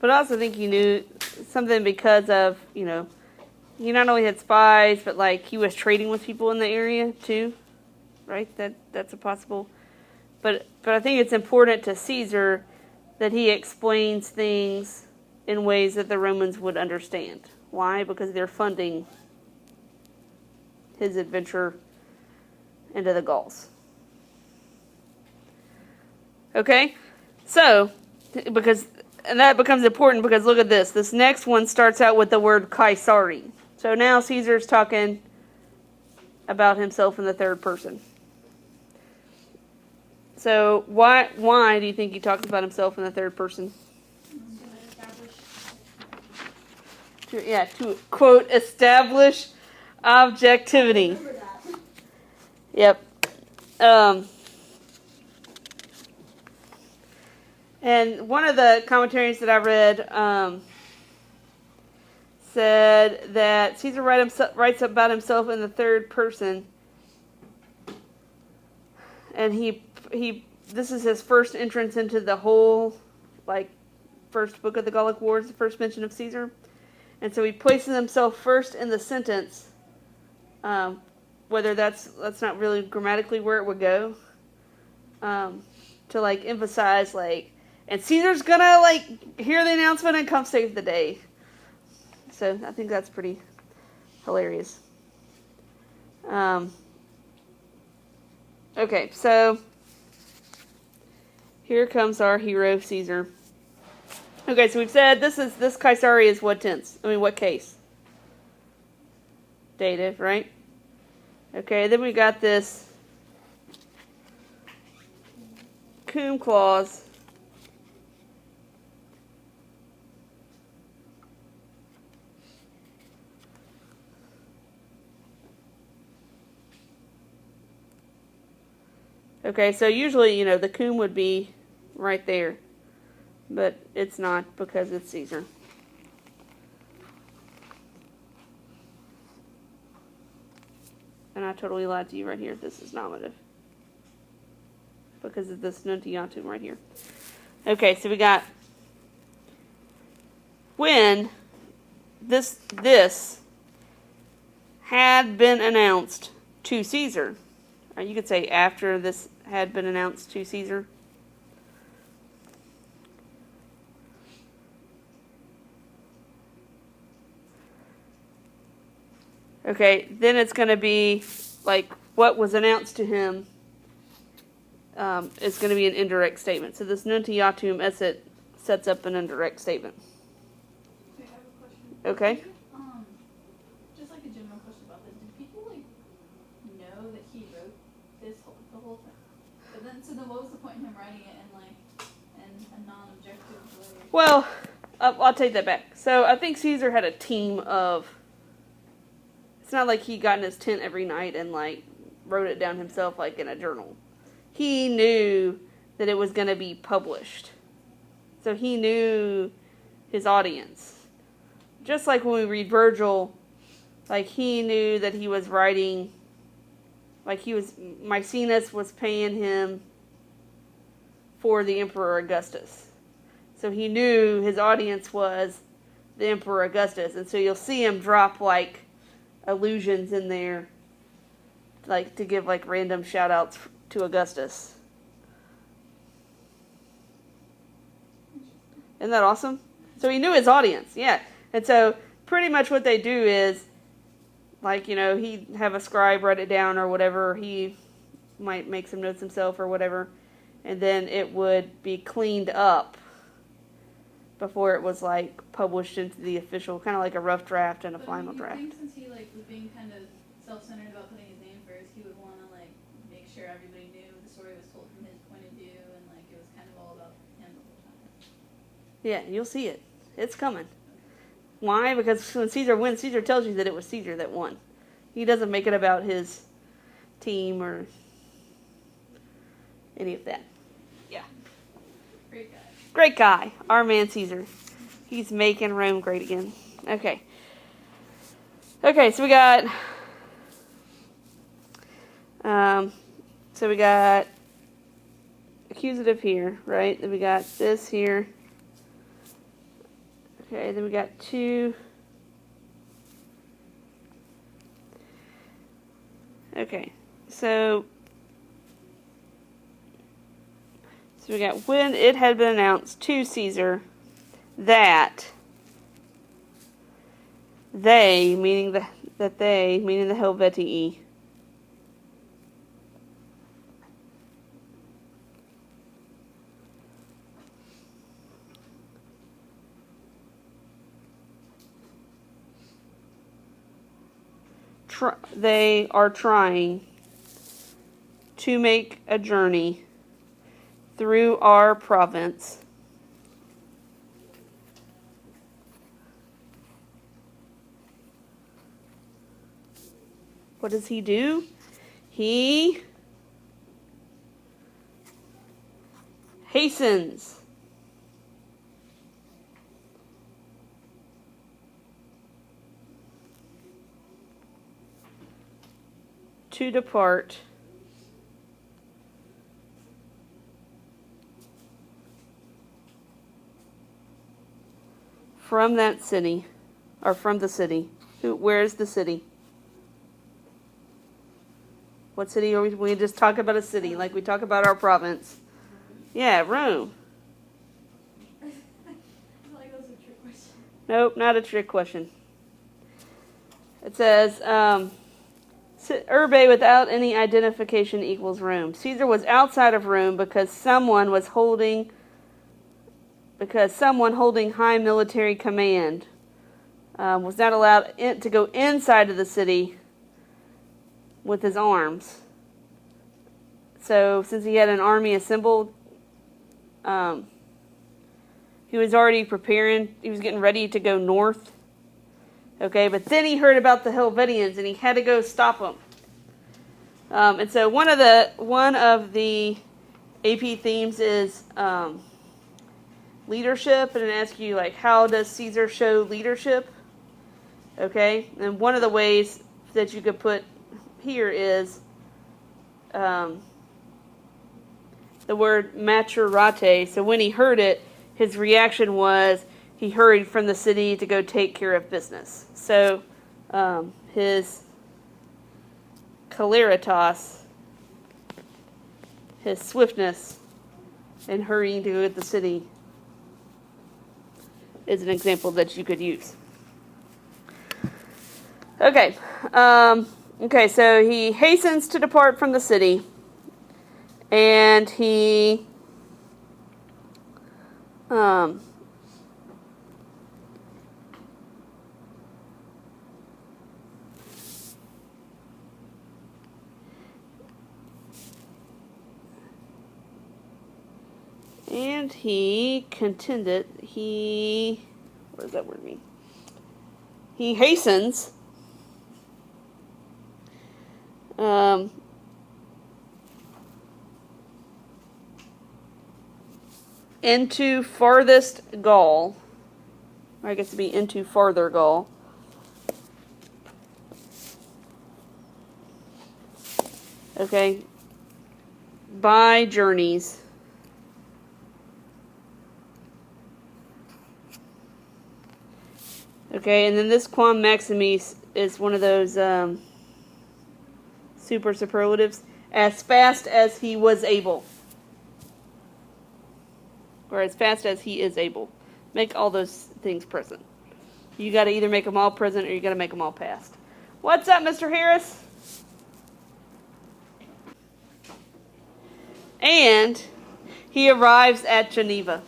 But I also think he knew something because of, he not only had spies, but like he was trading with people in the area too, right? That's a possible. But I think it's important to Caesar that he explains things in ways that the Romans would understand. Why? Because they're funding his adventure into the Gauls. Okay? So, and that becomes important because look at this. This next one starts out with the word Caesari. So now Caesar's talking about himself in the third person. So why do you think he talks about himself in the third person? To quote, establish objectivity. Yep. And one of the commentaries that I read said that Caesar writes about himself in the third person, and he this is his first entrance into the whole first book of the Gallic Wars, the first mention of Caesar, and so he places himself first in the sentence. Whether that's not really grammatically where it would go, to emphasize and Caesar's gonna hear the announcement and come save the day. So I think that's pretty hilarious. Okay, so here comes our hero Caesar. Okay, so we've said this Caesari is what tense? What case? Dative, right? Okay, then we got this cum clause. Okay, so usually, the cum would be right there, but it's not because it's Caesar. And I totally lied to you right here. This is nominative. Because of this nuntiatum right here. Okay, so we got when this had been announced to Caesar. Or you could say after this had been announced to Caesar. Okay, then it's going to be what was announced to him is going to be an indirect statement. So this nuntiatum esse sets up an indirect statement. Okay, I have a question. Okay. Just a general question about this. Did people know that he wrote the whole thing? But then what was the point in him writing it in a non-objective way? Well, I'll take that back. So I think Caesar had a team of. It's not like he got in his tent every night and wrote it down himself in a journal. He knew that it was going to be published. So he knew his audience. Just like when we read Virgil, he knew that he was writing, Maecenas was paying him for the Emperor Augustus. So he knew his audience was the Emperor Augustus. And so you'll see him drop allusions in there, to give random shout outs to Augustus. Isn't that awesome? So he knew his audience, yeah. And so pretty much what they do is he'd have a scribe write it down or whatever. He might make some notes himself or whatever, and then it would be cleaned up before it was published into the official, kind of like a rough draft and a final draft. I think since he was being kind of self-centered about putting his name first, he would want to make sure everybody knew the story was told from his point of view, and it was kind of all about him the whole time. Yeah, you'll see it. It's coming. Why? Because when Caesar wins, Caesar tells you that it was Caesar that won. He doesn't make it about his team or any of that. Yeah. Great guy. Great guy. Our man Caesar. He's making Rome great again. Okay. Okay, so we got accusative here, right? Then we got this here. Okay, then we got 2. Okay, so we got when it had been announced to Caesar that they, meaning the Helvetii, they are trying to make a journey through our province. What does he do? He hastens to depart from that city, or from the city. Where is the city? What city are we? We just talk about a city, like we talk about our province. Yeah, Rome. I feel like that was a trick question. Nope, not a trick question. It says, Urbe without any identification equals Rome. Caesar was outside of Rome because someone holding high military command was not allowed to go inside of the city with his arms. So since he had an army assembled, he was already preparing. He was getting ready to go north. Okay, but then he heard about the Helvetians and he had to go stop them. And so one of the AP themes is leadership, and it asks you, like, how does Caesar show leadership? Okay, and one of the ways that you could put here is the word maturate. So when he heard it, his reaction was he hurried from the city to go take care of business. So his celeritas, his swiftness in hurrying to go get the city, is an example that you could use. Okay. Okay, so he hastens to depart from the city, and he contended, what does that word mean? He hastens into farthest Gaul, or I guess it'd be into farther Gaul. Okay, by journeys. Okay, and then this quam maximis is one of those super superlatives. As fast as he was able. Or as fast as he is able. Make all those things present. You got to either make them all present or you got to make them all past. What's up, Mr. Harris? And he arrives at Geneva.